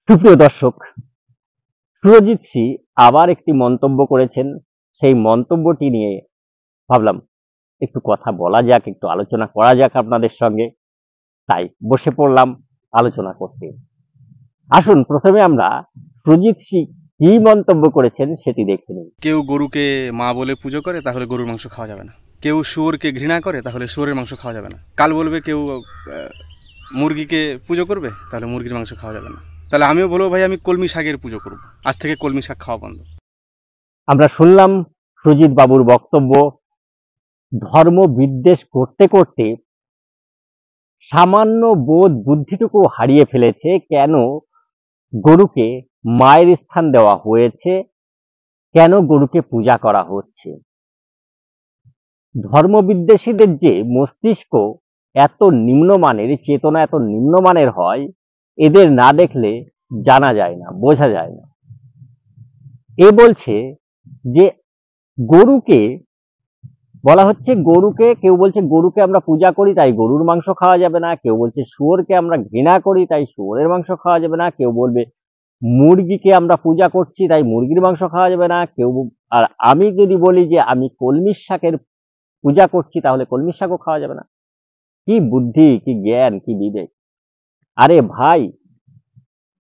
সুপ্রিয় দর্শক, সুরজিৎ সি আবার একটি মন্তব্য করেছেন। সেই মন্তব্যটি নিয়ে ভাবলাম একটু কথা বলা যাক, একটু আলোচনা করা যাক আপনাদের সঙ্গে। তাই বসে পড়লাম আলোচনা করতে। আসুন প্রথমে আমরা সুরজিৎ সি কি মন্তব্য করেছেন সেটি দেখে নিই। কেউ গরুকে মা বলে পুজো করে, তাহলে গরুর মাংস খাওয়া যাবে না। কেউ শুয়োরকে ঘৃণা করে, তাহলে শুয়োরের মাংস খাওয়া যাবে না। কাল বলবে কেউ মুরগিকে পুজো করবে, তাহলে মুরগির মাংস খাওয়া যাবে না। তাহলে আমিও বলবো ভাই আমি কলমি শাকের পুজো করব, আজ থেকে কলমি শাক খাওয়া বন্ধ। আমরা শুনলাম সুরজিৎ বাবুর বক্তব্য। ধর্ম বিদ্বেষ করতে করতে সামান্য বোধ বুদ্ধিটুকু হারিয়ে ফেলেছে। কেন গরুকে মায়ের স্থান দেওয়া হয়েছে, কেন গরুকে পূজা করা হচ্ছে। ধর্মবিদ্বেষীদের যে মস্তিষ্ক এত নিম্নমানের, চেতনা এত নিম্নমানের হয়, এদের না দেখলে জানা যায় না, বোঝা যায় না। এ বলছে যে গরুকে বলা হচ্ছে, গরুকে কেউ বলছে গরুকে আমরা পূজা করি তাই গরুর মাংস খাওয়া যাবে না, কেউ বলছে শুয়োরকে আমরা ঘৃণা করি তাই শুয়োরের মাংস খাওয়া যাবে না, কেউ বলবে মুরগিকে আমরা পূজা করছি তাই মুরগির মাংস খাওয়া যাবে না, কেউ আর আমি যদি বলি যে আমি কলমির শাকের পূজা করছি তাহলে কলমির শাকও খাওয়া যাবে না। কি বুদ্ধি, কি জ্ঞান, কি বিবেক! আরে ভাই,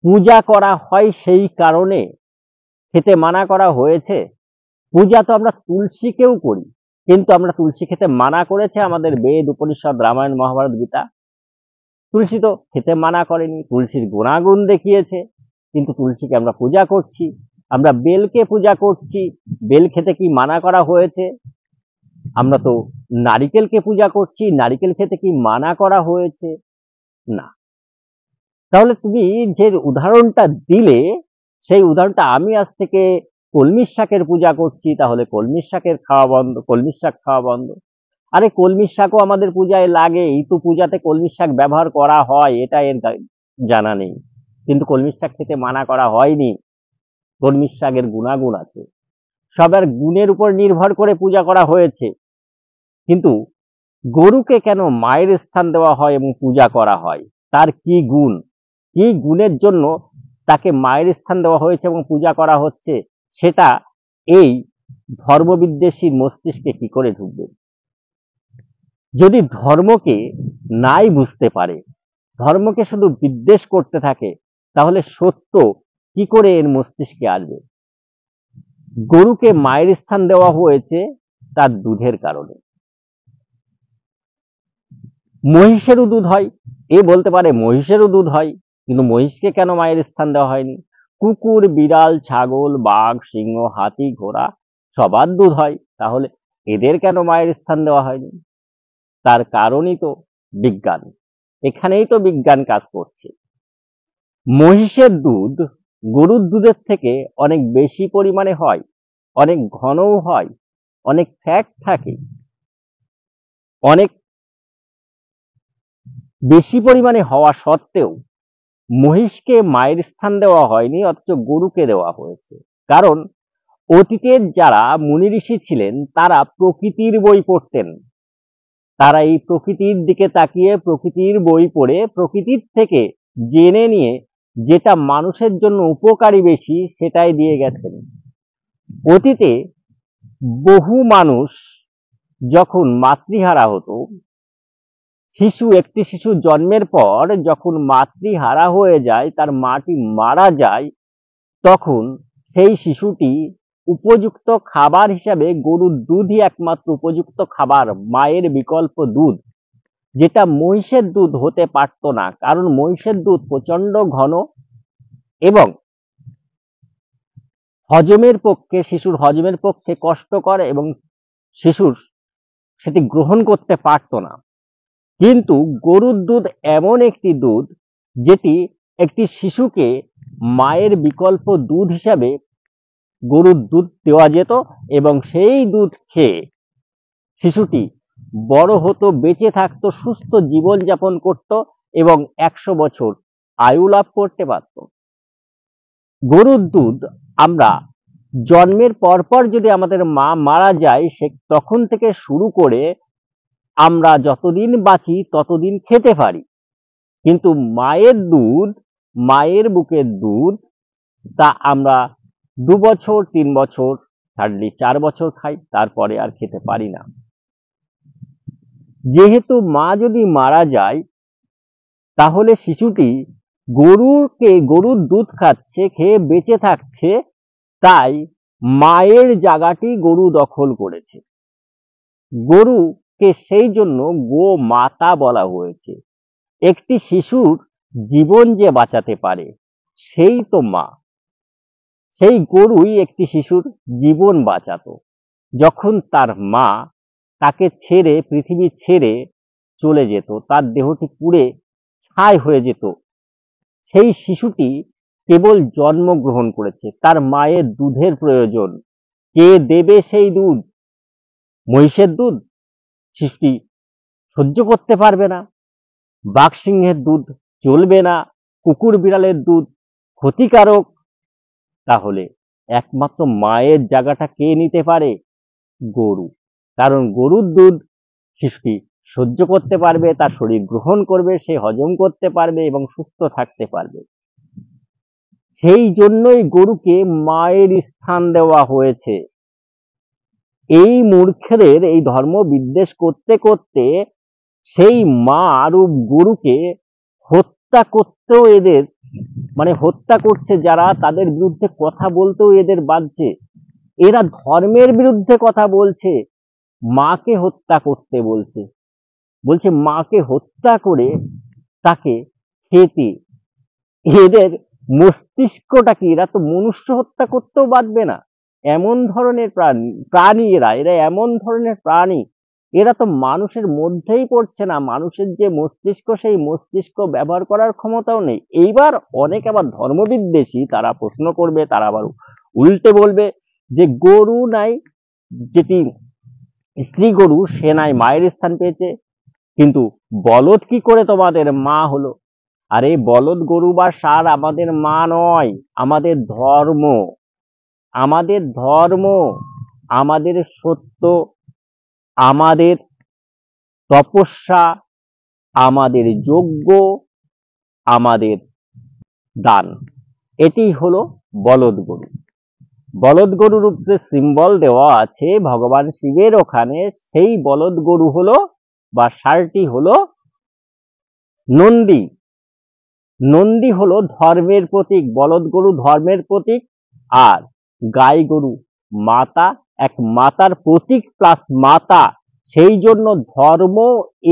পূজা করা হয় সেই কারণে খেতে মানা করা হয়েছে। পূজা তো আমরা তুলসীকেও করি, কিন্তু আমরা তুলসী খেতে মানা করেছে আমাদের বেদ, উপনিষদ, রামায়ণ, মহাভারত, গীতা। তুলসী তো খেতে মানা করেনি, তুলসীর গুণাগুণ দেখিয়েছে, কিন্তু তুলসীকে আমরা পূজা করছি। আমরা বেলকে পূজা করছি, বেল খেতে কি মানা করা হয়েছে? আমরা তো নারিকেলকে পূজা করছি, নারিকেল খেতে কি মানা করা হয়েছে? না। তাহলে তুমি যে উদাহরণটা দিলে, সেই উদাহরণটা আমি আজ থেকে কলমির শাকের পূজা করছি তাহলে কলমির শাকের খাওয়া বন্ধ, কলমির শাক খাওয়া বন্ধ। আরে কলমির শাকও আমাদের পূজায় লাগে, এই তো পূজাতে কলমির শাক ব্যবহার করা হয়, এটা এর জানা নেই। কিন্তু কলমির শাক খেতে মানা করা হয়নি। কলমির শাকের গুণাগুণ আছে, সবার গুণের উপর নির্ভর করে পূজা করা হয়েছে। কিন্তু গরুকে কেন মায়ের স্থান দেওয়া হয় এবং পূজা করা হয়? তার কি গুণ, কি গুণের জন্য তাকে মায়ের স্থান দেওয়া হয়েছে এবং পূজা করা হচ্ছে, সেটা এই ধর্মবিদ্বেষীর মস্তিষ্কে কি করে ঢুকবে? যদি ধর্মকে নাই বুঝতে পারে, ধর্মকে শুধু বিদ্বেষ করতে থাকে, তাহলে সত্য কি করে এর মস্তিষ্কে আসবে? গরুকে মায়ের স্থান দেওয়া হয়েছে তার দুধের কারণে। মহিষেরও দুধ হয়, এ বলতে পারে মহিষেরও দুধ হয়, কিন্তু মহিষকে কেন মায়ের স্থান দেওয়া হয়নি? কুকুর, বিড়াল, ছাগল, বাঘ, সিংহ, হাতি, ঘোড়া সবার দুধ হয়, তাহলে এদের কেন মায়ের স্থান দেওয়া হয়নি? তার কারণই তো বিজ্ঞান। এখানেই তো বিজ্ঞান কাজ করছে। মহিষের দুধ গরুর দুধের থেকে অনেক বেশি পরিমাণে হয়, অনেক ঘনও হয়, অনেক ফ্যাট থাকে, অনেক বেশি পরিমাণে হওয়া সত্ত্বেও মহিষকে মায়ের স্থান দেওয়া হয়নি, অথচ গরুকে দেওয়া হয়েছে। কারণ অতীতের যারা মুনি ঋষি ছিলেন তারা প্রকৃতির বই পড়তেন। তারা এই প্রকৃতির দিকে তাকিয়ে প্রকৃতির বই পড়ে প্রকৃতির থেকে জেনে নিয়ে যেটা মানুষের জন্য উপকারী বেশি সেটাই দিয়ে গেছেন। অতীতে বহু মানুষ যখন মাতৃহারা হতো, একটি শিশু জন্মের পর যখন মাতৃহারা হয়ে যায়, তার মাটি মারা যায়, তখন সেই শিশুটি উপযুক্ত খাবার হিসাবে গরুর দুধই একমাত্র উপযুক্ত খাবার, মায়ের বিকল্প দুধ, যেটা মহিষের দুধ হতে পারত না। কারণ মহিষের দুধ প্রচন্ড ঘন এবং হজমের পক্ষে, শিশুর হজমের পক্ষে কষ্টকর, এবং শিশুর সেটি গ্রহণ করতে পারত না। কিন্তু গরুর দুধ এমন একটি দুধ যেটি একটি শিশুকে মায়ের বিকল্প দুধ হিসাবে গরুর দুধ দেওয়া যেত, এবং সেই দুধ খেয়ে শিশুটি বড় হতো, বেঁচে থাকতো, সুস্থ জীবন যাপন করত এবং 100 বছর আয়ু লাভ করতে পারত। গরুর দুধ আমরা জন্মের পরপর যদি আমাদের মা মারা যায়, সে তখন থেকে শুরু করে আমরা যতদিন বাঁচি ততদিন খেতে পারি। কিন্তু মায়ের দুধ মায়ের বুকের দুধ তা আমরা 2 বছর 3 বছর হার্ডলি 4 বছর খাই, তারপরে আর খেতে পারি না। যেহেতু মা যদি মারা যায় তাহলে শিশুটি গরুর দুধ খাচ্ছে, খেয়ে বেঁচে থাকছে, তাই মায়ের জায়গাটি গরু দখল করেছে। গরুকে সেই জন্য গোমাতা বলা হয়েছে। একটি শিশুর জীবন যে বাঁচাতে পারে সেই তো মা। সেই গরুই একটি শিশুর জীবন বাঁচাতো। যখন তার মা তাকে ছেড়ে, পৃথিবী ছেড়ে চলে যেত, তার দেহটি পুড়ে ছাই হয়ে যেত, সেই শিশুটি কেবল জন্মগ্রহণ করেছে, তার মায়ের দুধের প্রয়োজন। কে দেবে সেই দুধ? মহিষের দুধ শিশুটি সহ্য করতে পারবে না, বাঘসিংহের দুধ চলবে না, কুকুর বিড়ালের দুধ ক্ষতিকারক। তাহলে একমাত্র মায়ের জায়গাটা কে নিতে পারে? গরু। কারণ গরুর দুধ শিশুটি সহ্য করতে পারবে, তার শরীর গ্রহণ করবে, সে হজম করতে পারবে এবং সুস্থ থাকতে পারবে। সেই জন্যই গরুকে মায়ের স্থান দেওয়া হয়েছে। এই মূর্খদের এই ধর্ম বিদ্বেষ করতে করতে সেই মা রূপ গরুকে হত্যা করতেও এদের হত্যা করছে যারা, তাদের বিরুদ্ধে কথা বলতেও এদের বাজছে। এরা ধর্মের বিরুদ্ধে কথা বলছে, মাকে হত্যা করতে বলছে, মাকে হত্যা করে তাকে খেতে। এদের মস্তিষ্কটা কি? এরা তো মনুষ্য হত্যা করতেও বাঁচবে না। এমন ধরনের প্রাণী এরা এমন ধরনের প্রাণী। এরা তো মানুষের মধ্যেই পড়ছে না। মানুষের যে মস্তিষ্ক, সেই মস্তিষ্ক ব্যবহার করার ক্ষমতাও নেই। এইবার অনেক আবার ধর্মবিদ্বেষী তারা প্রশ্ন করবে, তারা আবার উল্টে বলবে যে গরু নাই, যেটি স্ত্রী গরু, সে নাই মায়ের স্থান পেয়েছে, কিন্তু বলদ কি করে তোমাদের মা হলো? আরে বলদ, গরু বা ষাঁড় আমাদের মা নয়, আমাদের ধর্ম, আমাদের ধর্ম, আমাদের সত্য, আমাদের তপস্যা, আমাদের যজ্ঞ, আমাদের দান, এটি হলো বলদ গরু। বলদ গরুর যে সিম্বল দেওয়া আছে ভগবান শিবের ওখানে, সেই বলদ গরু হলো বা ষাঁড়টি হলো নন্দী। নন্দী হলো ধর্মের প্রতীক, বলদ গরু ধর্মের প্রতীক, আর গাই গরু মাতা, এক মাতার প্রতীক প্লাস মাতা। সেই জন্য ধর্ম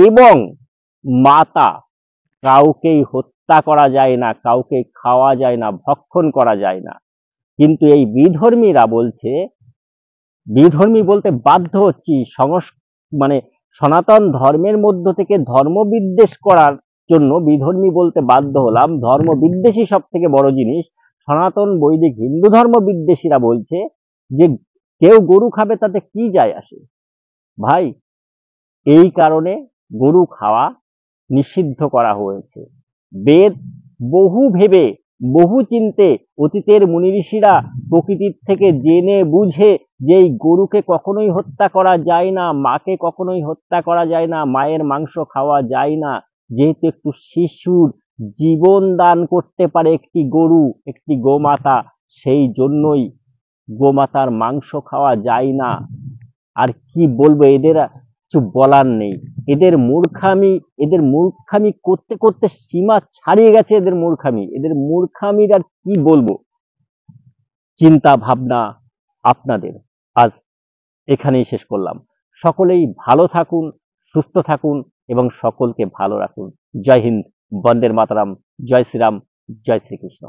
এবং মাতা, কাউকেই হত্যা করা যায় না, কাউকে খাওয়া যায় না, ভক্ষণ করা যায় না। কিন্তু এই বিধর্মীরা বলছে, বিধর্মী বলতে বাধ্য হচ্ছি, সনাতন ধর্মের মধ্য থেকে ধর্ম বিদ্বেষ করার জন্য বিধর্মী বলতে বাধ্য হলাম। ধর্ম বিদ্বেষী সব থেকে বড় জিনিস। সনাতন বৈদিক হিন্দু ধর্ম বিদ্বেষীরা বলছে যে কেউ গরু খাবে তাতে কি যায় আসে। ভাই, এই কারণে গরু খাওয়া নিষিদ্ধ করা হয়েছে। বেদ বহু ভেবে, বহু চিন্তে, অতীতের মুনি ঋষিরা প্রকৃতির থেকে জেনে বুঝে যে এই গরুকে কখনোই হত্যা করা যায় না, মাকে কখনোই হত্যা করা যায় না, মায়ের মাংস খাওয়া যায় না, যেহেতু একটু শিশুর জীবন দান করতে পারে একটি গরু, একটি গোমাতা, সেই জন্যই গোমাতার মাংস খাওয়া যায় না। আর কি বলবো, এদের কিছু বলার নেই। এদের মূর্খামি করতে করতে সীমা ছাড়িয়ে গেছে। এদের মূর্খামির আর কি বলবো। চিন্তা ভাবনা আপনাদের আজ এখানেই শেষ করলাম। সকলেই ভালো থাকুন, সুস্থ থাকুন এবং সকলকে ভালো রাখুন। জয় হিন্দ, বন্দে মাতরম, জয় শ্রীরাম, জয় শ্রীকৃষ্ণ।